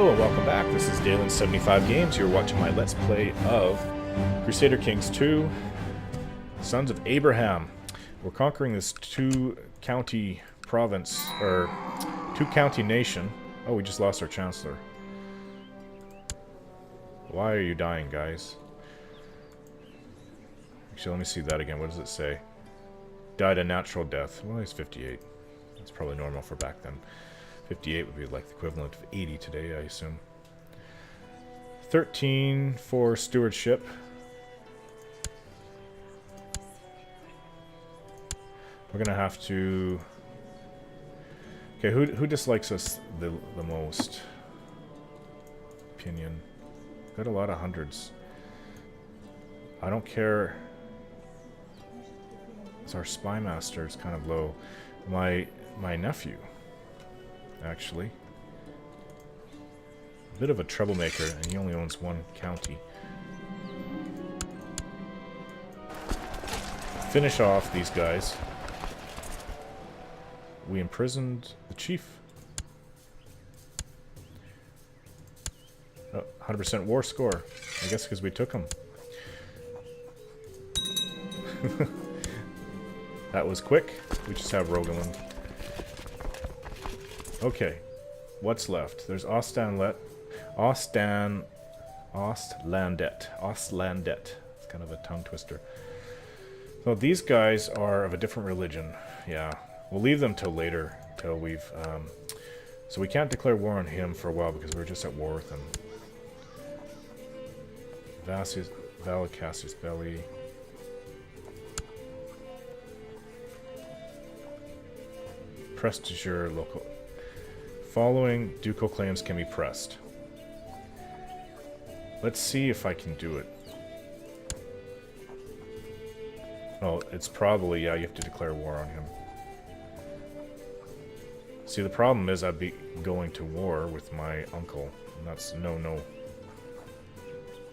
Hello and welcome back. This is Dalen75 Games. You're watching my Let's Play of Crusader Kings 2, Sons of Abraham. We're conquering this two-county province, or two-county nation. Oh, we just lost our chancellor. Why are you dying, guys? Actually, let me see that again. What does it say? Died a natural death. Well, he's 58. That's probably normal for back then. 58 would be like the equivalent of 80 today, I assume. 13 for stewardship. We're gonna have to... Okay, who dislikes us the most? Opinion. Got a lot of hundreds. I don't care. It's our spy master is kind of low. My nephew, actually. A bit of a troublemaker, and he only owns one county. Finish off these guys. We imprisoned the chief. Oh, 100% war score. I guess because we took him. That was quick. We just have Rogaland. Okay, what's left? There's Ostlandet. It's kind of a tongue twister. So these guys are of a different religion. Yeah, we'll leave them till later, till we've... so we can't declare war on him for a while because we're just at war with him. Cassius Belli. Prestigeur local. Following ducal claims can be pressed. Let's see if I can do it. Oh, it's probably, yeah, you have to declare war on him. See, the problem is I'd be going to war with my uncle. And that's no.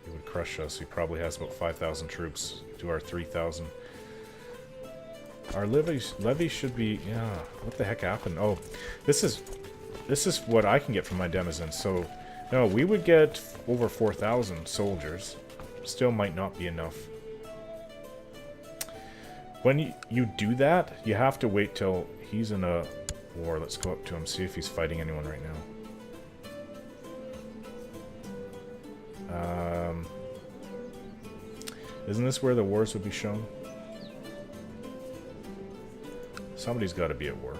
He would crush us. He probably has about 5,000 troops to our 3,000. Our levy should be, yeah, what the heck happened? Oh, this is what I can get from my denizens. So, no, we would get over 4,000 soldiers. Still might not be enough. When you do that, you have to wait till he's in a war. Let's go up to him, see if he's fighting anyone right now. Isn't this where the wars would be shown? Somebody's got to be at war.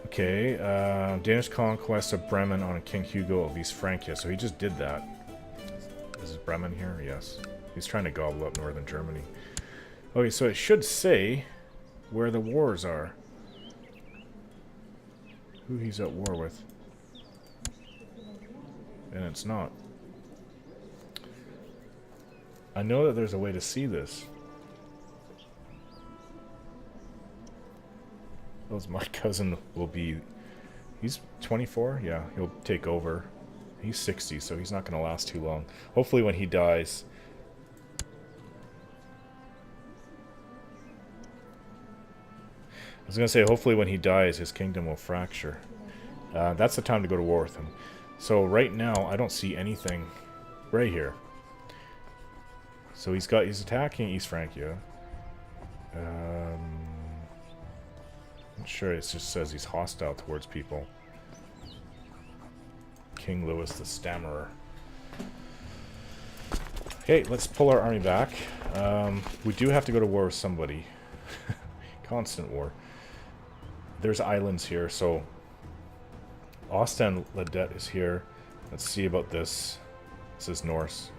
Okay, Danish conquest of Bremen on King Hugo of East Francia. So he just did that. This is Bremen here? Yes. He's trying to gobble up northern Germany. Okay, so it should say where the wars are. Who he's at war with. And it's not. I know that there's a way to see this. My cousin will be... He's 24? Yeah, he'll take over. He's 60, so he's not going to last too long. Hopefully when he dies... I was going to say, hopefully when he dies, his kingdom will fracture. That's the time to go to war with him. So right now, I don't see anything right here. So he's attacking East Francia. Not sure, it just says he's hostile towards people. King Louis the Stammerer. Okay, let's pull our army back. We do have to go to war with somebody. Constant war. There's islands here, so... Ostlandet is here. Let's see about this. This is Norse.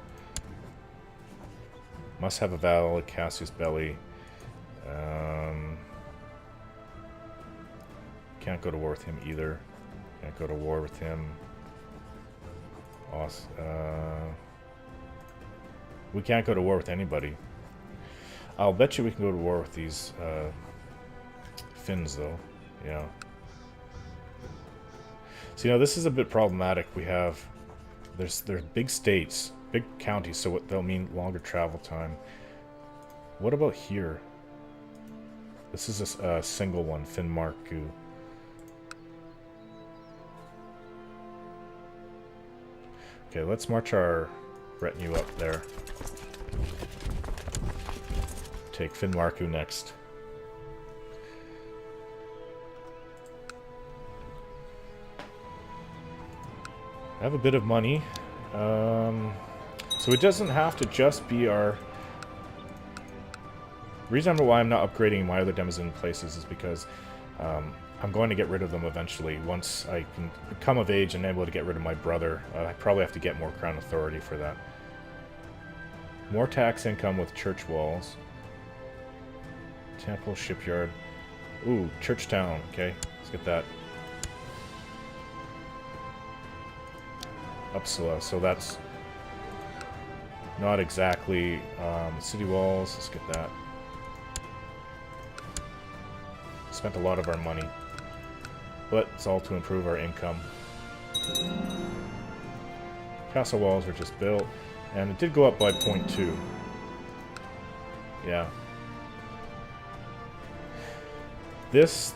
Must have a valid Cassius Belli. Can't go to war with him either. Can't go to war with him. We can't go to war with anybody. I'll bet you we can go to war with these Finns, though. Yeah. So, you know, this is a bit problematic. We have... There's big states, big counties, so they'll mean longer travel time. What about here? This is a single one, Finnmarku. Okay, let's march our retinue up there. Take Finnmarku next. I have a bit of money. So it doesn't have to just be our... The reason why I'm not upgrading my other Denizen places is because I'm going to get rid of them eventually. Once I can come of age and able to get rid of my brother, I probably have to get more crown authority for that. More tax income with church walls. Temple, shipyard. Ooh, church town. Okay, let's get that. Uppsala, so that's not exactly city walls. Let's get that. Spent a lot of our money, but it's all to improve our income. Castle walls were just built, and it did go up by 0.2. Yeah. These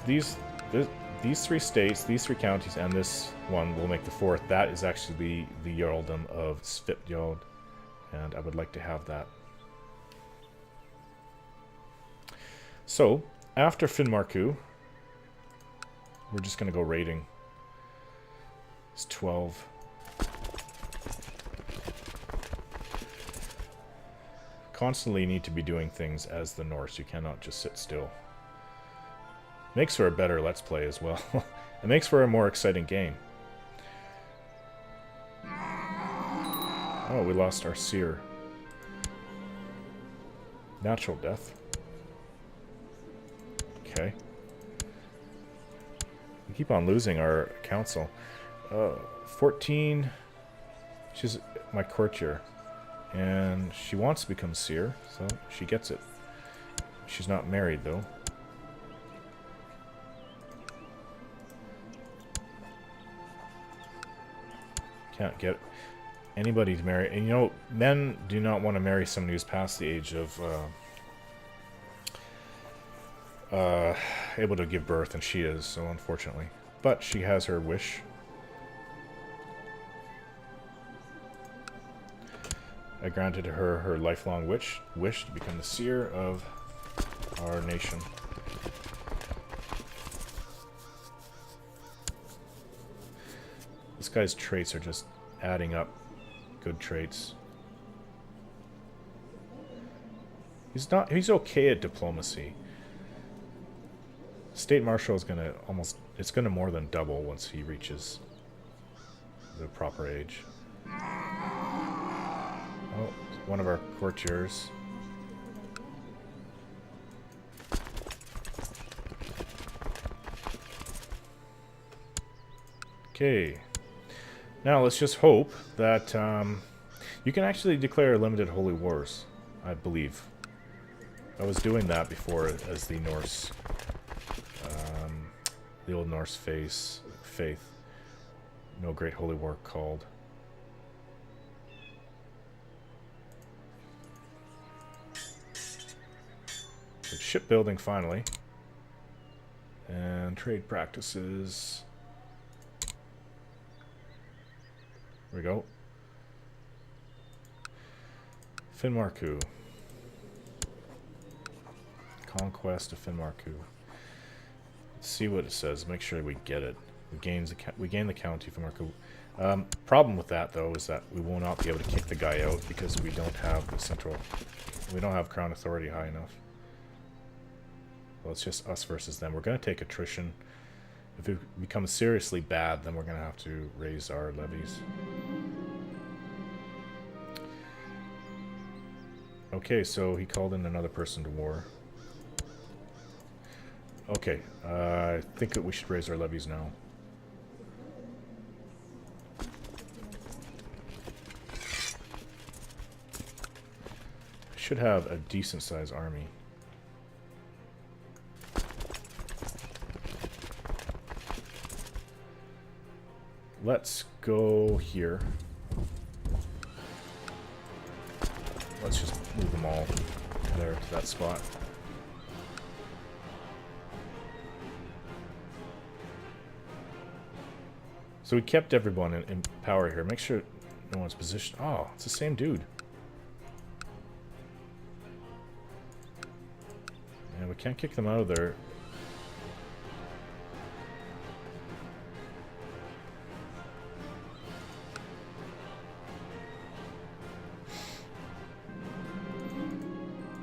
three states, these three counties, and this one will make the fourth. That is actually the Jarldom of Svipjord, and I would like to have that. So, after Finnmarku, we're just going to go raiding. It's 12. Constantly need to be doing things as the Norse. You cannot just sit still. Makes for a better Let's Play as well. It makes for a more exciting game. Oh, we lost our seer. Natural death. Okay. We keep on losing our council. 14. She's my courtier. And she wants to become seer, so she gets it. She's not married, though. Can't get anybody to marry. And you know, men do not want to marry somebody who's past the age of able to give birth, and she is, so unfortunately. But she has her wish. I granted her her lifelong wish to become the seer of our nation. This guy's traits are just adding up. Good traits. He's okay at diplomacy. State Marshal is gonna it's gonna more than double once he reaches the proper age. Oh, one of our courtiers. Okay. Now let's just hope that you can actually declare limited holy wars, I believe. I was doing that before as the Norse, the old Norse faith. No great holy war called. So shipbuilding finally. And trade practices. There we go. Finnmarku. Conquest of Finnmarku. Let's see what it says. Make sure we get it. We gain the county Finnmarku. Problem with that though is that we will not be able to kick the guy out because we don't have the central. We don't have crown authority high enough. Well, it's just us versus them. We're going to take attrition. If it becomes seriously bad, then we're going to have to raise our levies. Okay, so he called in another person to war. Okay, I think that we should raise our levies now. I should have a decent sized army. Let's go here. Let's just move them all there to that spot. So we kept everyone in power here. Make sure no one's positioned. Oh, it's the same dude. Yeah, we can't kick them out of there.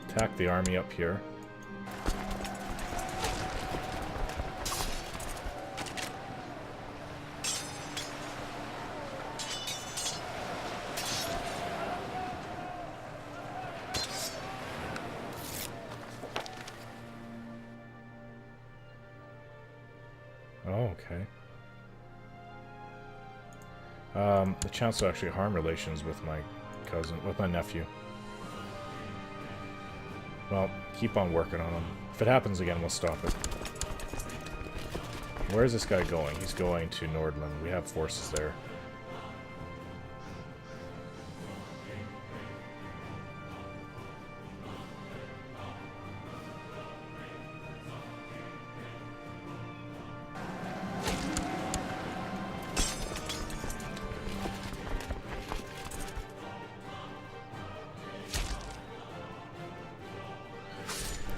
Attack the army up here. Oh, okay. The chance to actually harm relations with my nephew. Well, keep on working on him. If it happens again, we'll stop it. Where is this guy going? He's going to Nordland. We have forces there.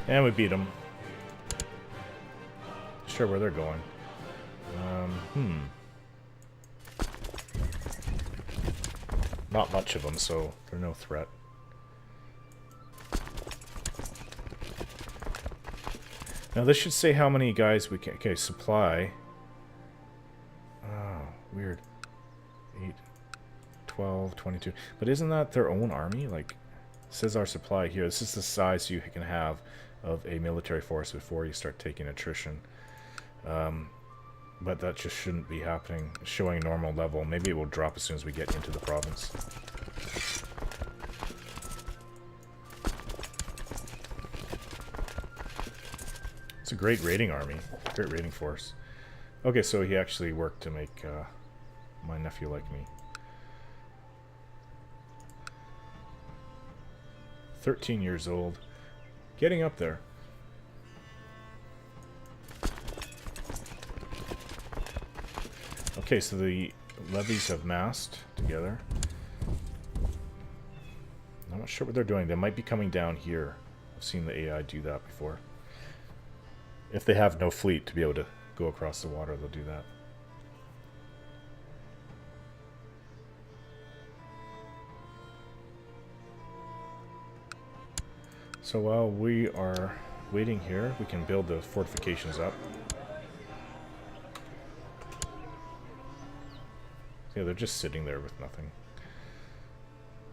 And we beat them. Sure where they're going. Not much of them, so they're no threat. Now this should say how many guys we can... Okay, supply. Oh, weird. 8, 12, 22. But isn't that their own army? Like, it says our supply here. This is the size you can have of a military force before you start taking attrition. But that just shouldn't be happening. It's showing normal level. Maybe it will drop as soon as we get into the province. It's a great raiding army. Great raiding force. Okay, so he actually worked to make my nephew like me. 13 years old. Getting up there. Okay, so the levies have massed together. I'm not sure what they're doing. They might be coming down here. I've seen the AI do that before. If they have no fleet to be able to go across the water, they'll do that. So while we are waiting here, we can build the fortifications up. Yeah, they're just sitting there with nothing.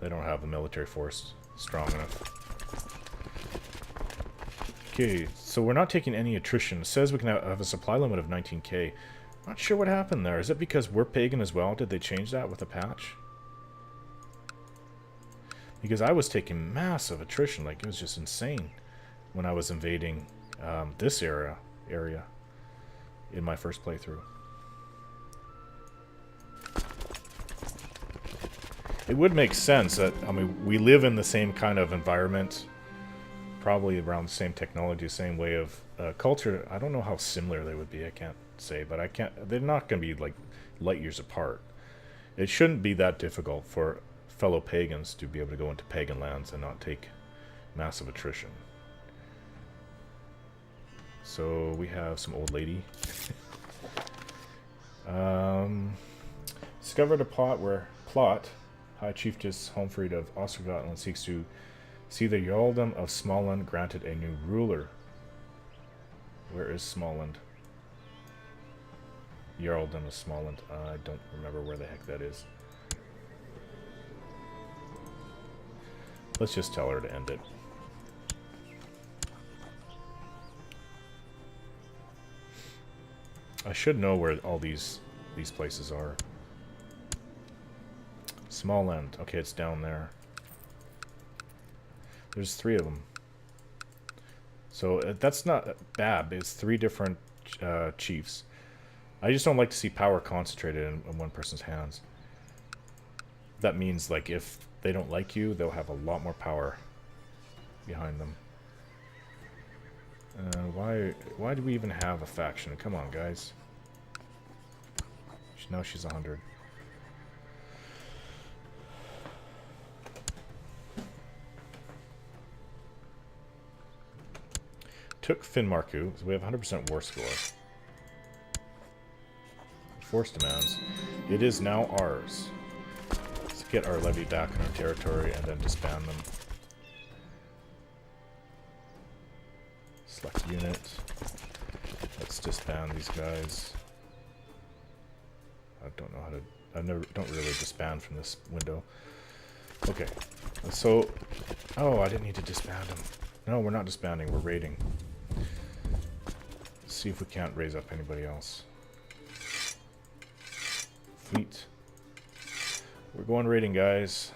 They don't have the military force strong enough. Okay, so we're not taking any attrition. It says we can have a supply limit of 19k. Not sure what happened there. Is it because we're pagan as well? Did they change that with a patch? Because I was taking massive attrition, like it was just insane when I was invading this area in my first playthrough. It would make sense that, I mean, we live in the same kind of environment, probably around the same technology, same way of culture. I don't know how similar they would be, I can't say, but they're not going to be like light years apart. It shouldn't be that difficult for fellow pagans to be able to go into pagan lands and not take massive attrition. So we have some old lady. Discovered a plot High Chiefess Homfried of Ostergotland seeks to see the Jarldom of Småland granted a new ruler. Where is Småland? Jarldom of Småland. I don't remember where the heck that is. Let's just tell her to end it. I should know where all these places are. Småland. Okay, it's down there. There's 3 of them. So that's not bad. It's 3 different chiefs. I just don't like to see power concentrated in one person's hands. That means, like, if they don't like you, they'll have a lot more power behind them. Why do we even have a faction? Come on, guys. Now she's 100. Took Finnmarku, so we have 100% war score. Force demands. It is now ours. Let's get our levy back in our territory and then disband them. Select unit. Let's disband these guys. I don't know how to... don't really disband from this window. Okay. So... Oh, I didn't need to disband them. No, we're not disbanding. We're raiding. Let's see if we can't raise up anybody else. Fleet. We're going raiding, guys.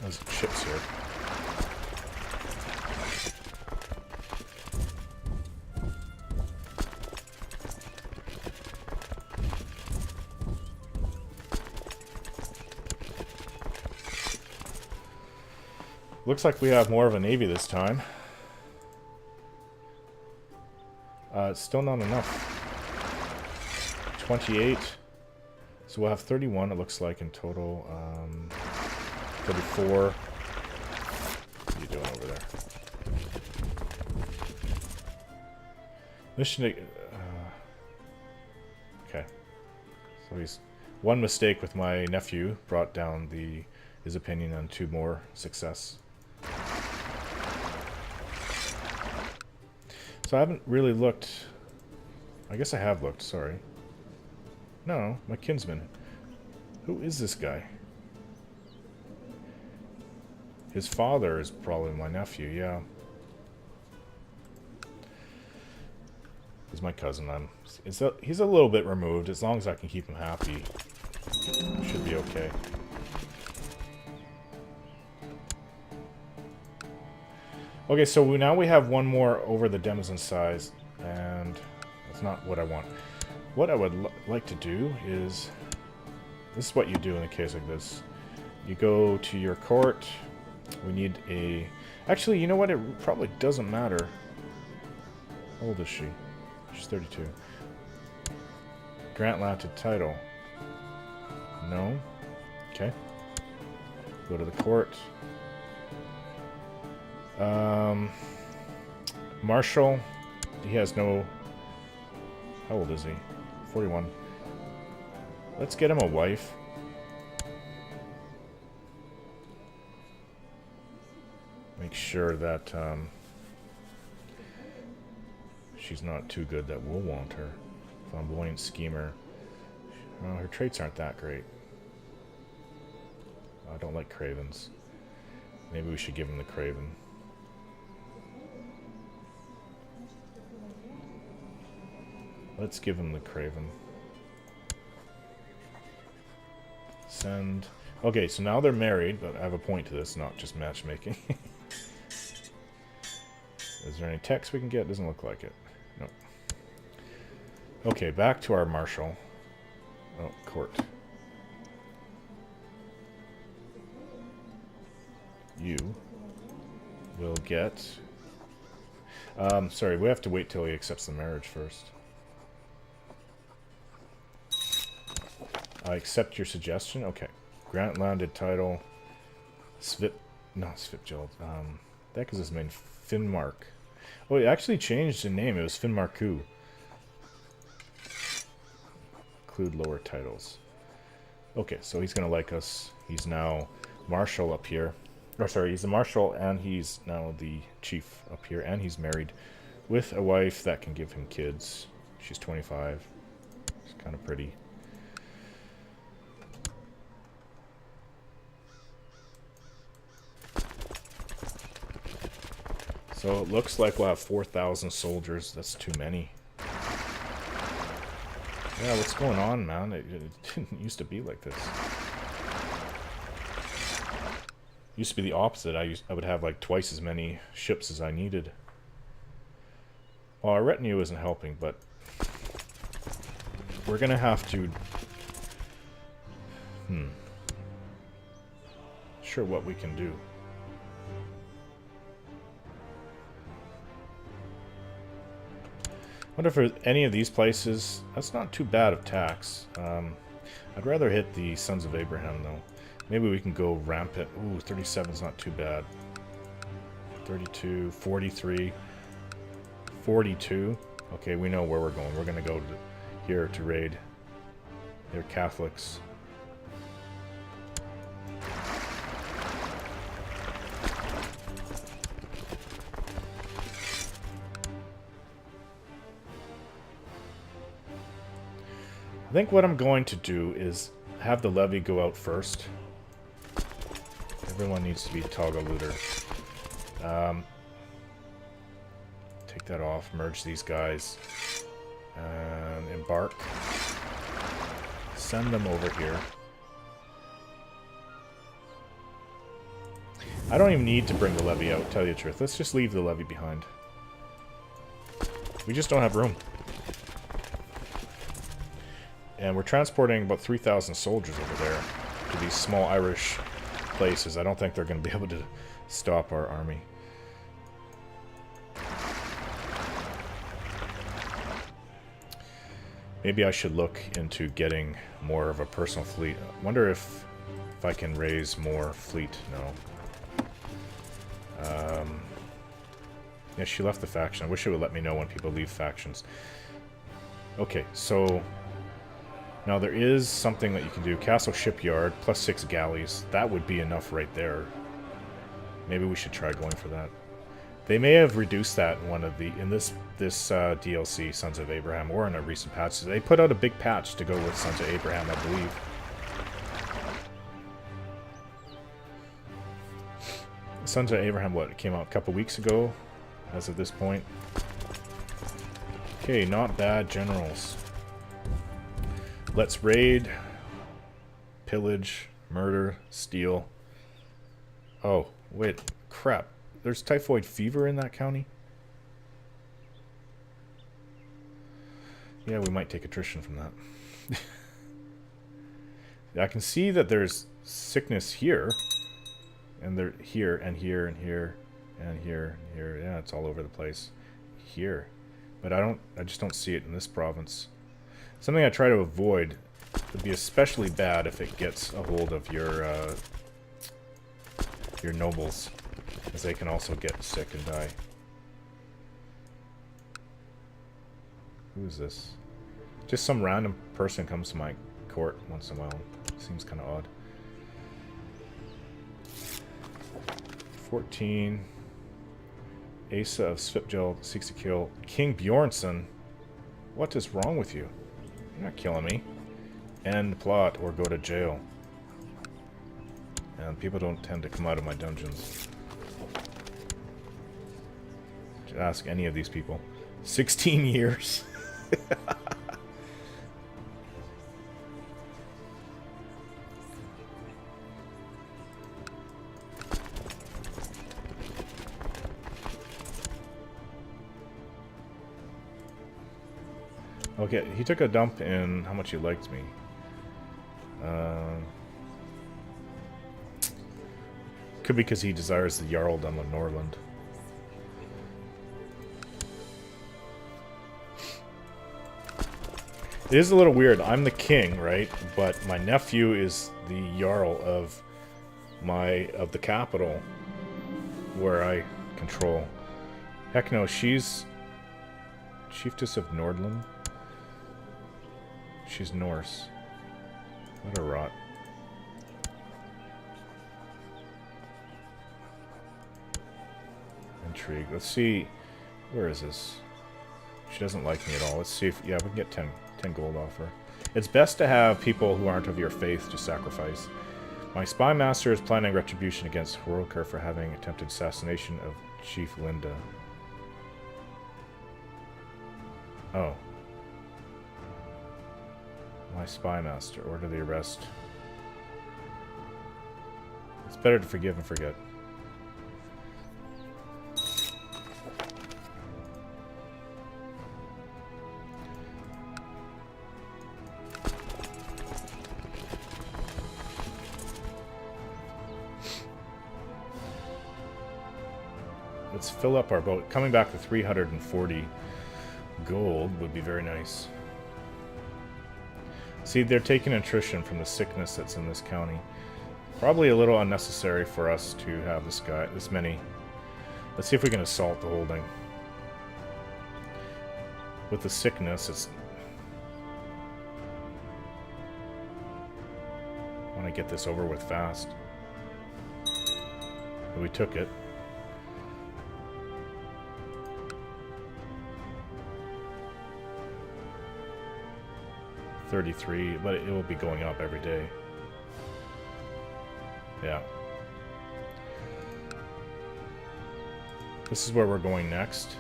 There's ships here. Looks like we have more of a navy this time. It's still not enough. 28. So we'll have 31, it looks like, in total. 34. What are you doing over there? Mission. Okay. So he's... One mistake with my nephew brought down his opinion on 2 more success. So I haven't really looked... I guess I have looked, sorry. No, my kinsman. Who is this guy? His father is probably my nephew, yeah. He's my cousin. He's a little bit removed. As long as I can keep him happy, should be okay. Okay, so now we have one more over the denizen size, and that's not what I want. What I would like to do is... This is what you do in a case like this. You go to your court. We need a... Actually, you know what? It probably doesn't matter. How old is she? She's 32. Grant Lated title. No. Okay. Go to the court. Marshal. He has no... How old is he? 41. Let's get him a wife. Make sure that she's not too good that we'll want her. Flamboyant schemer. Well, her traits aren't that great. I don't like cravens. Maybe we should give him the craven. Let's give him the craven. Send. Okay, so now they're married, but I have a point to this, not just matchmaking. Is there any text we can get? Doesn't look like it. No. Okay, back to our marshal. Oh, court. You will get... sorry, we have to wait till he accepts the marriage first. I accept your suggestion. Okay. Grant landed title. Svip... Not Svipjild. That is his name. Finnmark. Oh, he actually changed the name. It was Finnmarku. Include lower titles. Okay, so he's going to like us. He's now marshal up here. Or sorry, he's the marshal and he's now the chief up here. And he's married with a wife that can give him kids. She's 25. She's kind of pretty. So it looks like we'll have 4,000 soldiers. That's too many. Yeah, what's going on, man? It didn't used to be like this. Used to be the opposite. I would have like twice as many ships as I needed. Well, our retinue isn't helping, but we're gonna have to... sure what we can do. Wonder if there's any of these places. That's not too bad of tax. I'd rather hit the Sons of Abraham, though. Maybe we can go rampant. Ooh, 37's not too bad. 32, 43, 42. Okay, we know where we're going. We're going to go here to raid. They're Catholics. I think what I'm going to do is have the levy go out first. Everyone needs to be toggle looter. Take that off, merge these guys, and embark. Send them over here. I don't even need to bring the levy out, tell you the truth. Let's just leave the levy behind. We just don't have room. And we're transporting about 3,000 soldiers over there to these small Irish places. I don't think they're going to be able to stop our army. Maybe I should look into getting more of a personal fleet. I wonder if I can raise more fleet. No. Yeah, she left the faction. I wish it would let me know when people leave factions. Okay, so now there is something that you can do. Castle Shipyard, plus 6 galleys. That would be enough right there. Maybe we should try going for that. They may have reduced that in one of the this DLC, Sons of Abraham, or in a recent patch. They put out a big patch to go with Sons of Abraham, I believe. Sons of Abraham, what, it came out a couple weeks ago, as of this point. Okay, not bad generals. Let's raid, pillage, murder, steal. Oh, wait, crap. There's typhoid fever in that county? Yeah, we might take attrition from that. I can see that there's sickness here. And they're here, and here, and here, and here, and here. Yeah, it's all over the place. Here. But I just don't see it in this province. Something I try to avoid would be especially bad if it gets a hold of your nobles, as they can also get sick and die. Who is this? Just some random person comes to my court once in a while. Seems kind of odd. 14. Asa of Svipjel seeks to kill King Bjornson. What is wrong with you? You're not killing me. End plot or go to jail. And people don't tend to come out of my dungeons. Just ask any of these people. 16 years. Okay, he took a dump in how much he liked me. Could be because he desires the Jarldom of Norland. It is a little weird. I'm the king, right? But my nephew is the Jarl of the capital where I control. Heck no, she's Chiefess of Nordland. She's Norse. What a rot. Intrigue. Let's see. Where is this? She doesn't like me at all. Let's see if... Yeah, we can get 10 gold off her. It's best to have people who aren't of your faith to sacrifice. My spy master is planning retribution against Horokar for having attempted assassination of Chief Linda. Oh. My spy master. Order the arrest. It's better to forgive and forget. let's fill up our boat. Coming back to 340 gold would be very nice. See, they're taking attrition from the sickness that's in this county. Probably a little unnecessary for us to have this many. Let's see if we can assault the holding. With the sickness, it's... I want to get this over with fast. But we took it. $33, but it will be going up every day. Yeah. This is where we're going next.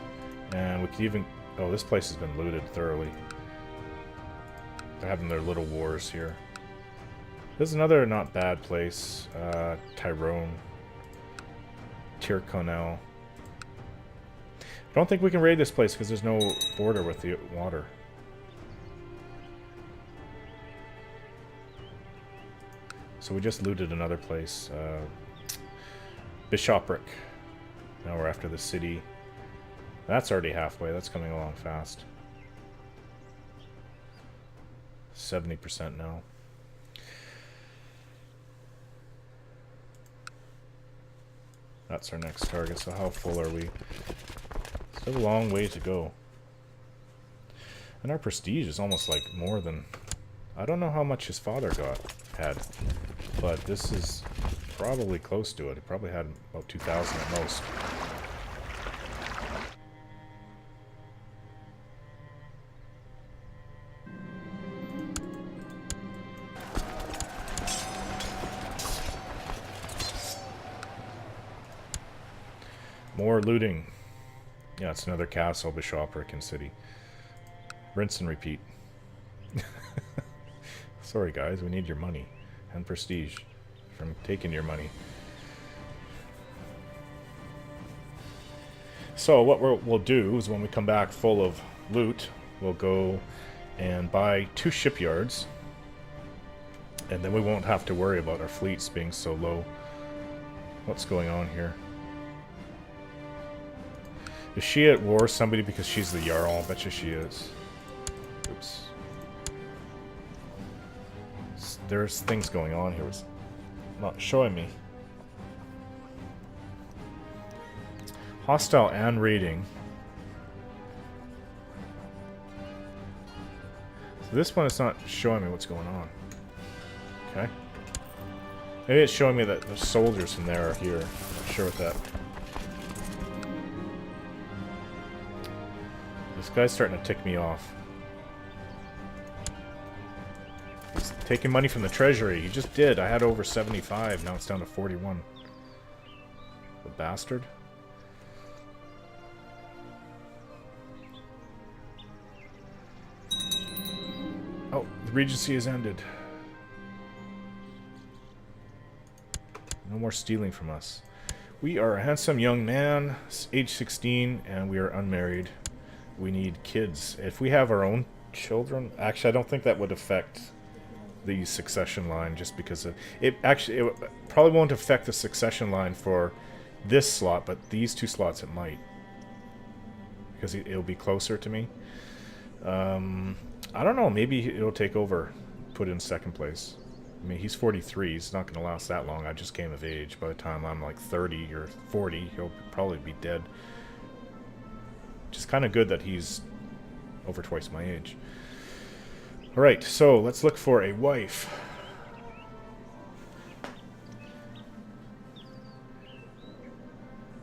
And we could even... Oh, this place has been looted thoroughly. They're having their little wars here. There's another not bad place. Tyrone. Tyrconnell. I don't think we can raid this place because there's no border with the water. So we just looted another place. Bishopric. Now we're after the city. That's already halfway. That's coming along fast. 70% now. That's our next target. So how full are we? Still a long way to go. And our prestige is almost like more than... I don't know how much his father had, but this is probably close to it. He probably had about 2,000 at most. More looting. Yeah, it's another castle, bishopric, and city. Rinse and repeat. Sorry guys, we need your money and prestige from taking your money. So what we'll do is when we come back full of loot, we'll go and buy 2 shipyards, and then we won't have to worry about our fleets being so low. What's going on here? Is she at war with somebody because she's the Jarl? I bet you she is. Oops. There's things going on here. It's not showing me. Hostile and raiding. So this one is not showing me what's going on. Okay. Maybe it's showing me that the soldiers in there are here. I'm not sure what that... This guy's starting to tick me off. He's taking money from the treasury. He just did. I had over 75. Now it's down to 41. The bastard. Oh, the Regency has ended. No more stealing from us. We are a handsome young man, age 16, and we are unmarried. We need kids. If we have our own children... Actually, I don't think that would affect the succession line, just because it probably won't affect the succession line for this slot, but these 2 slots it might. Because it'll be closer to me. I don't know, maybe it'll take over, put in 2nd place. I mean, he's 43, he's not going to last that long. I just came of age. By the time I'm like 30 or 40, he'll probably be dead. Which is kind of good that he's over twice my age. Alright, so let's look for a wife.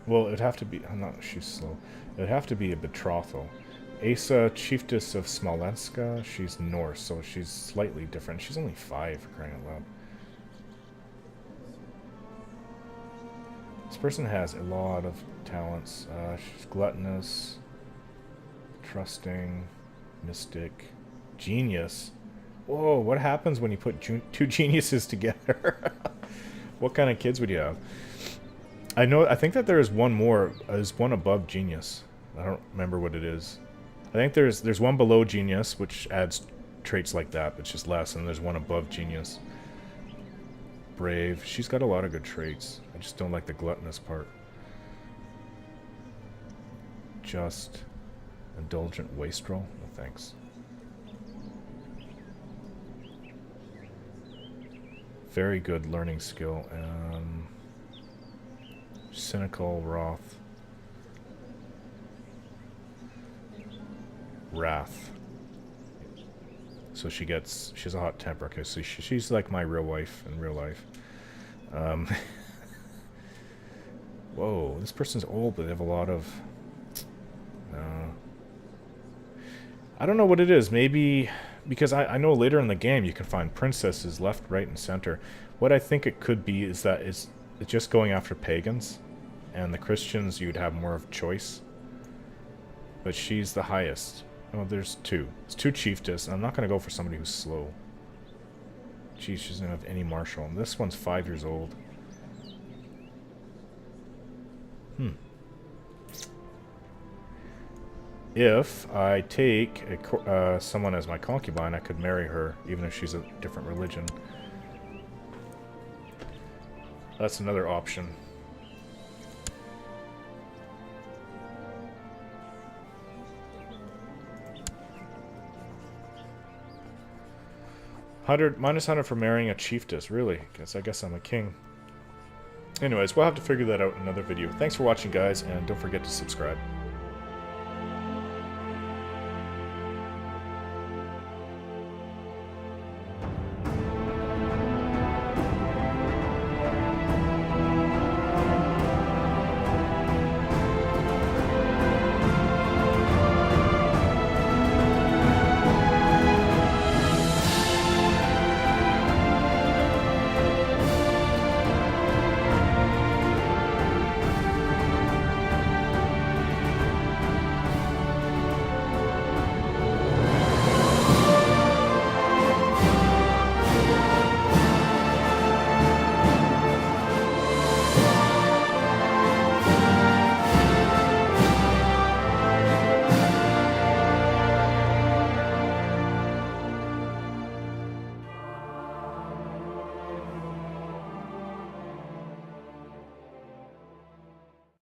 Well, it'd have to be... I'm not... She's slow. It'd have to be a betrothal. Asa, chiefess of Smolenska. She's Norse, so she's slightly different. She's only 5, for crying out loud. This person has a lot of talents. She's gluttonous, trusting, mystic, genius. Whoa, what happens when you put 2 geniuses together? What kind of kids would you have? I think that there is one more. There's one above genius. I don't remember what it is. I think there's one below genius, which adds traits like that, but it's just less, and there's one above genius. Brave. She's got a lot of good traits. I just don't like the gluttonous part. just indulgent wastrel? No thanks. Very good learning skill. Cynical, wrath. Wrath. So she has a hot temper. Okay, so she's like my real wife in real life. Whoa, this person's old, but they have a lot of... I don't know what it is. Maybe... Because I know later in the game you can find princesses left, right, and center. What I think it could be is that it's just going after pagans. And the Christians, you'd have more of choice. But she's the highest. Oh, there's two. It's two chieftess. I'm not going to go for somebody who's slow. Geez, she doesn't have any martial. And this one's 5 years old. If I take someone as my concubine, I could marry her, even if she's a different religion. That's another option. -100 for marrying a chieftess. Really? I guess I'm a king. Anyways, we'll have to figure that out in another video. Thanks for watching, guys, and don't forget to subscribe.